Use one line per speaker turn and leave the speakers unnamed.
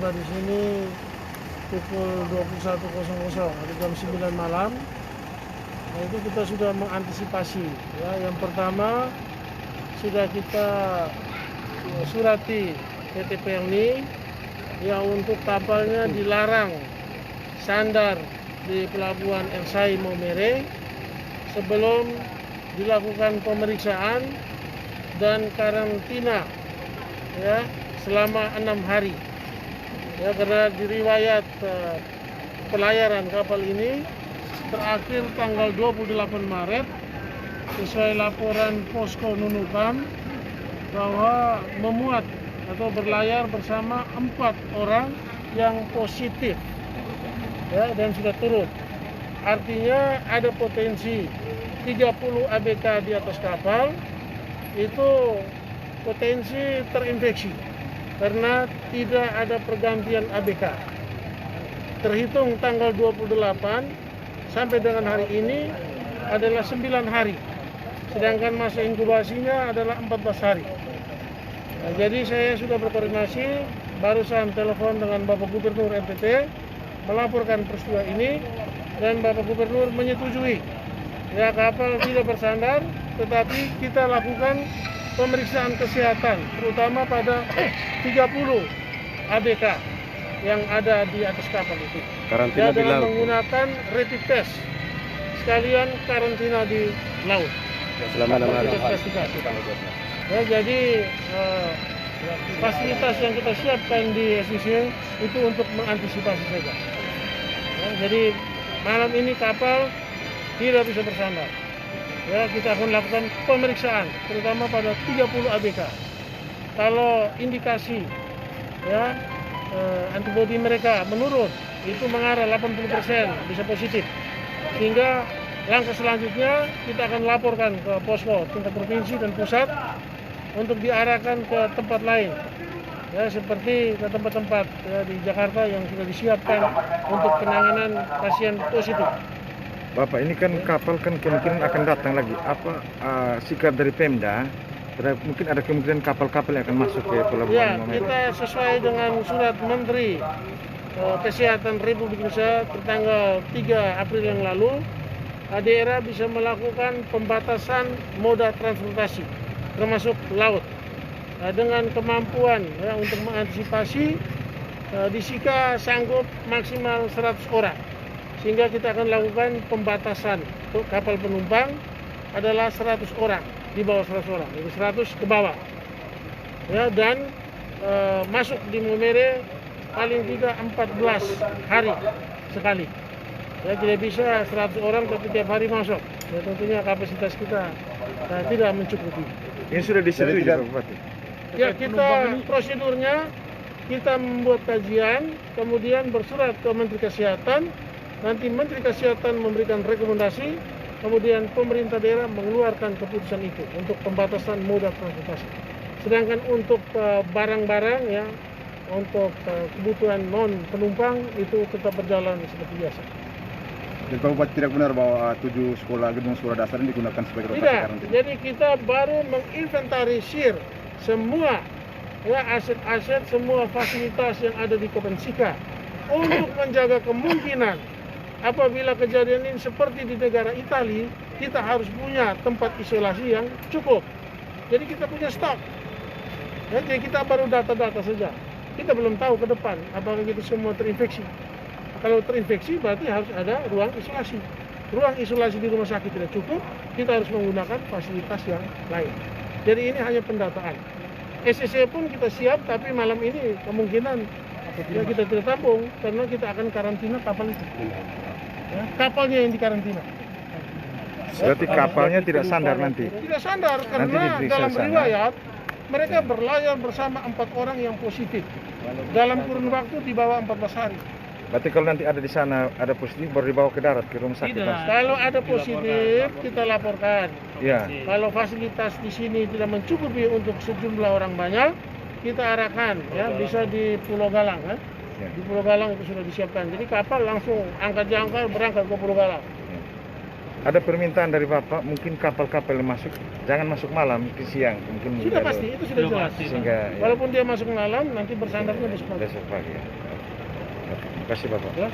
tiba di sini pukul 21.00 atau jam 9 malam. Nah, itu kita sudah mengantisipasi. Ya, yang pertama sudah kita surati PT Pelni yang untuk kapalnya dilarang sandar di pelabuhan Ersai Maumere sebelum dilakukan pemeriksaan dan karantina ya selama 6 hari. Ya, karena diriwayat pelayaran kapal ini terakhir tanggal 28 Maret sesuai laporan Posko Nunukan bahwa memuat atau berlayar bersama 4 orang yang positif ya, dan sudah turun. Artinya ada potensi 30 ABK di atas kapal itu potensi terinfeksi karena tidak ada pergantian ABK. Terhitung tanggal 28 sampai dengan hari ini adalah 9 hari, sedangkan masa inkubasinya adalah 14 hari. Nah, jadi saya sudah berkoordinasi, barusan telepon dengan Bapak Gubernur NTT melaporkan peristiwa ini dan Bapak Gubernur menyetujui ya kapal tidak bersandar, tetapi kita lakukan pemeriksaan kesehatan terutama pada 30 ABK yang ada di atas kapal itu.
Karantina di
dengan
laut
menggunakan rapid test sekalian karantina di laut
selama 6 hari.
Ya, jadi fasilitas yang kita siapkan di SDC itu untuk mengantisipasi saja. Ya, jadi malam ini kapal tidak bisa bersandar. Ya, kita akan lakukan pemeriksaan terutama pada 30 ABK. Kalau indikasi ya antibodi mereka menurun, itu mengarah 80% bisa positif. Sehingga langkah selanjutnya kita akan laporkan ke posko tingkat provinsi dan pusat untuk diarahkan ke tempat lain. Ya, seperti ke tempat-tempat ya, di Jakarta yang sudah disiapkan untuk penanganan pasien positif.
Bapak, ini kan kapal kan kemungkinan akan datang lagi. Apa sikap dari Pemda? Mungkin ada kemungkinan kapal-kapal yang akan masuk ke pelabuhan
Ya,
Maumere.
kita sesuai dengan surat Menteri Kesehatan Republik Indonesia tertanggal 3 April yang lalu, daerah bisa melakukan pembatasan moda transportasi termasuk laut. Dengan kemampuan ya, untuk mengantisipasi disika sanggup maksimal 100 orang. Sehingga kita akan lakukan pembatasan untuk kapal penumpang adalah 100 orang, di bawah 100 orang, jadi 100 ke bawah. Ya, dan masuk di Maumere paling tidak 14 hari sekali. Ya, tidak bisa 100 orang tapi tiap hari masuk. Ya, tentunya kapasitas kita tidak mencukupi.
Ini sudah disetujui Pak Bupati?
Ya, kita prosedurnya kita membuat kajian, kemudian bersurat ke Menteri Kesehatan. Nanti Menteri Kesehatan memberikan rekomendasi, kemudian pemerintah daerah mengeluarkan keputusan itu untuk pembatasan moda transportasi. Sedangkan untuk barang-barang ya, untuk kebutuhan non penumpang itu tetap berjalan seperti biasa.
Jadi Pak Bupati tidak benar bahwa 7 sekolah gedung sekolah dasar ini digunakan sebagai lokasi
Tidak,
karantina?
jadi kita baru menginventarisir semua ya aset-aset, semua fasilitas yang ada di Kopensika untuk menjaga kemungkinan apabila kejadian ini seperti di negara Italia, kita harus punya tempat isolasi yang cukup. Jadi kita punya stok. Ya, jadi kita baru data-data saja. Kita belum tahu ke depan apakah kita semua terinfeksi. Kalau terinfeksi berarti harus ada ruang isolasi. Ruang isolasi di rumah sakit tidak cukup, kita harus menggunakan fasilitas yang lain. Jadi ini hanya pendataan. SCC pun kita siap, tapi malam ini kemungkinan ya kita tidak tampung karena kita akan karantina kapal itu. Ya, kapalnya yang dikarantina.
Berarti kapalnya tidak sandar nanti?
Tidak sandar karena dalam riwayat mereka berlayar bersama 4 orang yang positif dalam kurun waktu di bawah 14 hari.
Berarti kalau nanti ada di sana ada positif baru dibawa ke darat ke rumah sakit?
Tidak. Kalau ada positif kita laporkan.
Ya.
Kalau fasilitas di sini tidak mencukupi untuk sejumlah orang banyak, kita arahkan ya bisa di Pulau Galang ya. Di Pulau Galang itu sudah disiapkan. Jadi kapal langsung angkat jangkar berangkat ke Pulau Galang.
ada permintaan dari Bapak, mungkin kapal-kapal yang masuk jangan masuk malam, ke siang, mungkin
Sudah pasti, itu sudah jelas.
sehingga ya,
Walaupun dia masuk malam, nanti bersandarnya besok.
besok pagi. Ya. Oke. Terima kasih Bapak.
Ya.